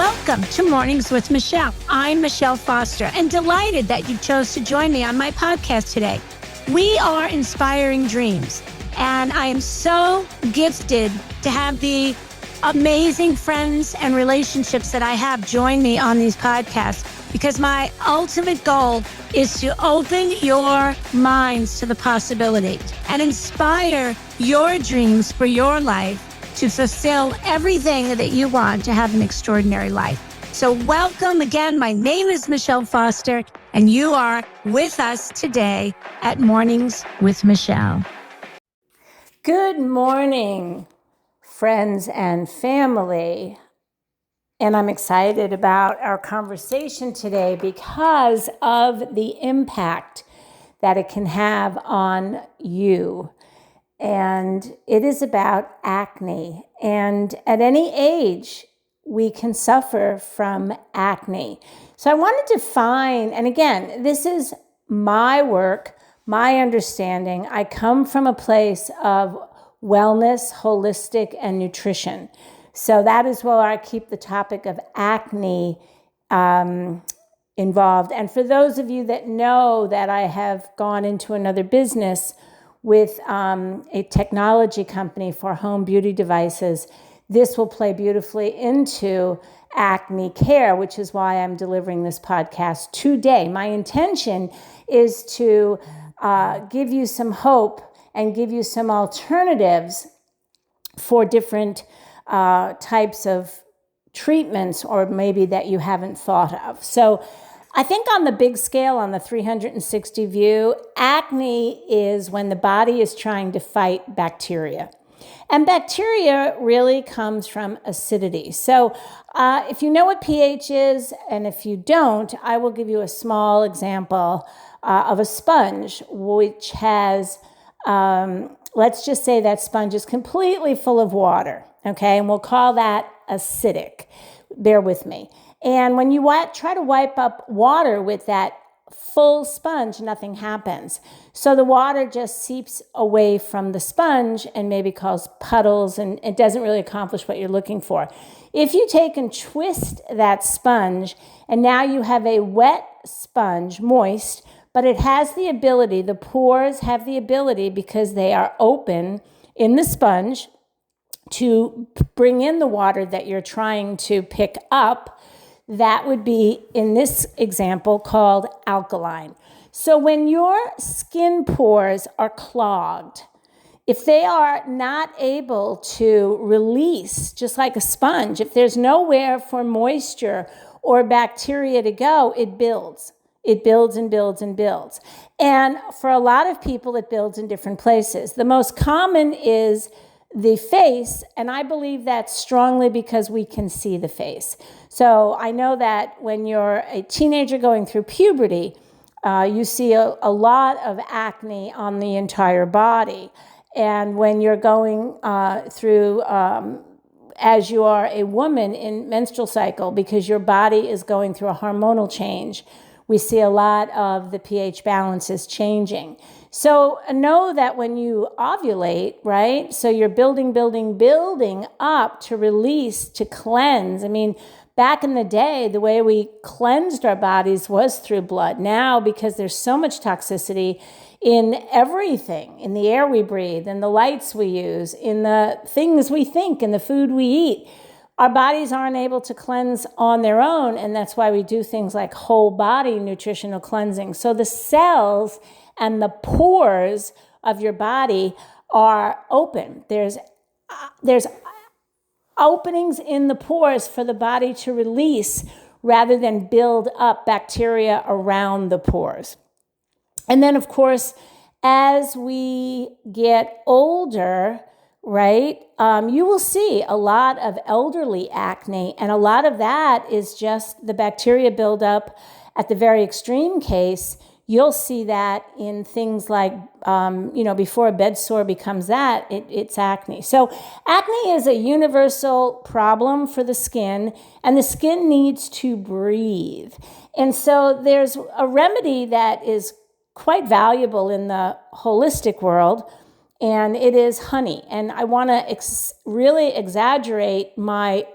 Welcome to Mornings with Michelle. I'm Michelle Foster and delighted that you chose to join me on my podcast today. We are inspiring dreams, and I am so gifted to have the amazing friends and relationships that I have join me on these podcasts, because my ultimate goal is to open your minds to the possibilities and inspire your dreams for your life to fulfill everything that you want to have an extraordinary life. So welcome again. My name is Michelle Foster, and you are with us today at Mornings with Michelle. Good morning, friends and family. And I'm excited about our conversation today because of the impact that it can have on you. And it is about acne. And at any age, we can suffer from acne. So I want to define, and again, this is my work, my understanding. I come from a place of wellness, holistic, and nutrition. So that is where I keep the topic of acne involved. And for those of you that know that I have gone into another business with a technology company for home beauty devices, this will play beautifully into acne care, which is why I'm delivering this podcast today. My intention is to give you some hope and give you some alternatives for different types of treatments, or maybe that you haven't thought of. So I think on the big scale, on the 360 view, acne is when the body is trying to fight bacteria. And bacteria really comes from acidity. So if you know what pH is, and if you don't, I will give you a small example of a sponge, which has, let's just say that sponge is completely full of water, okay? And we'll call that acidic. Bear with me. And when you try to wipe up water with that full sponge, nothing happens. So the water just seeps away from the sponge and maybe cause puddles, and it doesn't really accomplish what you're looking for. If you take and twist that sponge, and now you have a wet sponge, moist, but it has the ability, the pores have the ability, because they are open in the sponge, to bring in the water that you're trying to pick up. That would be, in this example, called alkaline. So when your skin pores are clogged, if they are not able to release, just like a sponge, if there's nowhere for moisture or bacteria to go, it builds. It builds and builds and builds. And for a lot of people, it builds in different places. The most common is the face, and I believe that strongly because we can see the face. So I know that when you're a teenager going through puberty, you see a lot of acne on the entire body. And when you're going through, as you are a woman in menstrual cycle, because your body is going through a hormonal change, we see a lot of the pH balances changing. So know that when you ovulate, right? So you're building up to release, to cleanse. I mean, back in the day, the way we cleansed our bodies was through blood. Now, because there's so much toxicity in everything, in the air we breathe, in the lights we use, in the things we think, in the food we eat, our bodies aren't able to cleanse on their own, and that's why we do things like whole body nutritional cleansing. So the cells and the pores of your body are open. There's openings in the pores for the body to release rather than build up bacteria around the pores. And then, of course, as we get older, right, you will see a lot of elderly acne, and a lot of that is just the bacteria buildup. At the very extreme case, you'll see that in things like, before a bed sore becomes that, it's acne. So acne is a universal problem for the skin, and the skin needs to breathe. And so there's a remedy that is quite valuable in the holistic world, and it is honey. And I want to really exaggerate my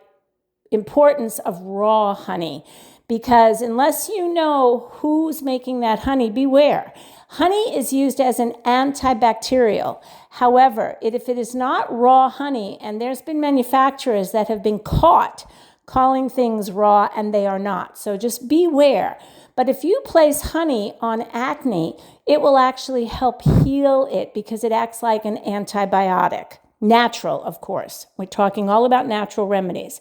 importance of raw honey, because unless you know who's making that honey, beware. Honey is used as an antibacterial. However, if it is not raw honey, and there's been manufacturers that have been caught calling things raw and they are not. So just beware. But if you place honey on acne, it will actually help heal it because it acts like an antibiotic. Natural, of course. We're talking all about natural remedies.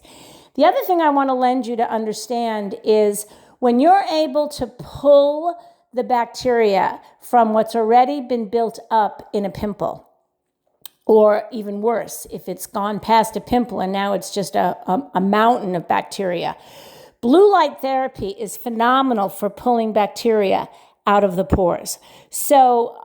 The other thing I want to lend you to understand is when you're able to pull the bacteria from what's already been built up in a pimple, or even worse, if it's gone past a pimple and now it's just a mountain of bacteria. Blue light therapy is phenomenal for pulling bacteria out of the pores. So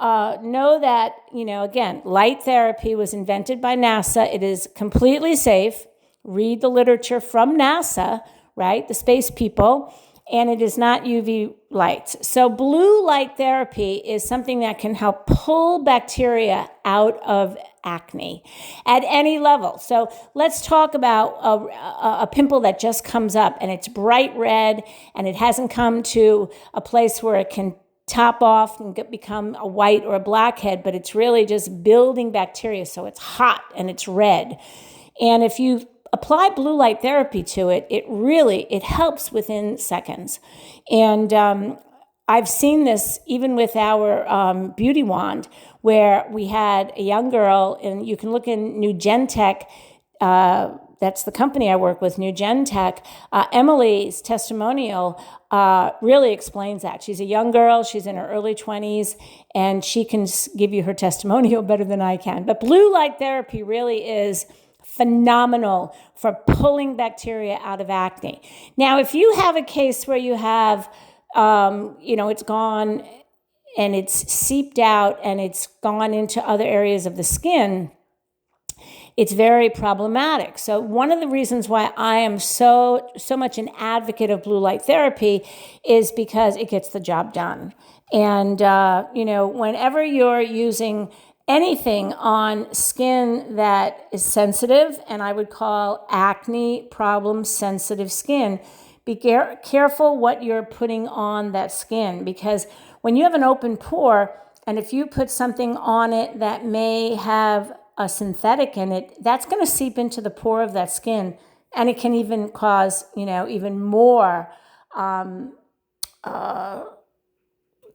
know that, again, light therapy was invented by NASA. It is completely safe. Read the literature from NASA, right? The space people. And it is not UV lights. So blue light therapy is something that can help pull bacteria out of acne at any level. So let's talk about a pimple that just comes up and it's bright red and it hasn't come to a place where it can top off and become a white or a blackhead, but it's really just building bacteria. So it's hot and it's red. And if you apply blue light therapy to it, it helps within seconds. And I've seen this even with our beauty wand, where we had a young girl, and you can look in New Gen Tech, that's the company I work with, New Gen Tech. Emily's testimonial really explains that. She's a young girl, she's in her early 20s, and she can give you her testimonial better than I can. But blue light therapy really is phenomenal for pulling bacteria out of acne. Now, if you have a case where you have, it's gone and it's seeped out and it's gone into other areas of the skin, it's very problematic. So one of the reasons why I am so much an advocate of blue light therapy is because it gets the job done. And, whenever you're using anything on skin that is sensitive, and I would call acne problem sensitive skin, be careful what you're putting on that skin, because when you have an open pore, and if you put something on it that may have a synthetic in it, that's going to seep into the pore of that skin, and it can even cause, even more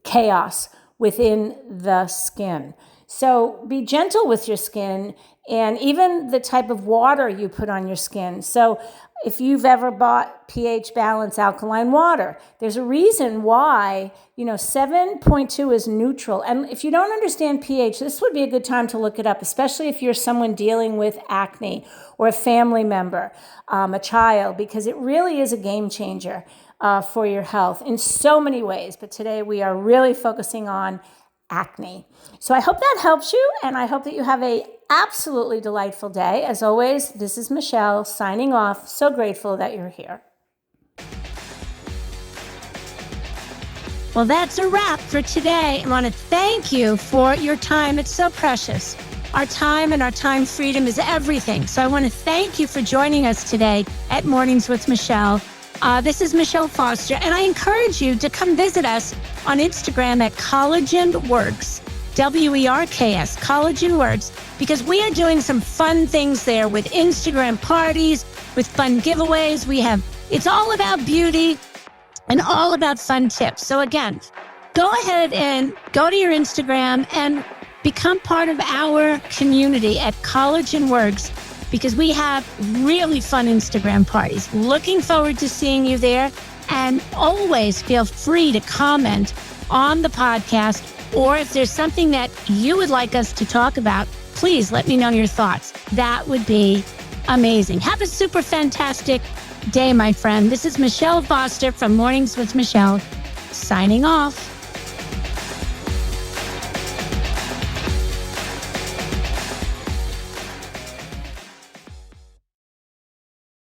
chaos within the skin. So be gentle with your skin and even the type of water you put on your skin. So if you've ever bought pH balanced alkaline water, there's a reason why, 7.2 is neutral. And if you don't understand pH, this would be a good time to look it up, especially if you're someone dealing with acne or a family member, a child, because it really is a game changer for your health in so many ways. But today we are really focusing on acne. So I hope that helps you, and I hope that you have a absolutely delightful day. As always, this is Michelle signing off. So grateful that you're here. Well, that's a wrap for today. I want to thank you for your time. It's so precious. Our time and our time freedom is everything. So I want to thank you for joining us today at Mornings with Michelle. This is Michelle Foster, and I encourage you to come visit us on Instagram at Collagen Works, WERKS, Collagen Works, because we are doing some fun things there with Instagram parties, with fun giveaways. It's all about beauty and all about fun tips. So again, go ahead and go to your Instagram and become part of our community at Collagen Works, because we have really fun Instagram parties. Looking forward to seeing you there. And always feel free to comment on the podcast, or if there's something that you would like us to talk about, please let me know your thoughts. That would be amazing. Have a super fantastic day, my friend. This is Michelle Foster from Mornings with Michelle, signing off.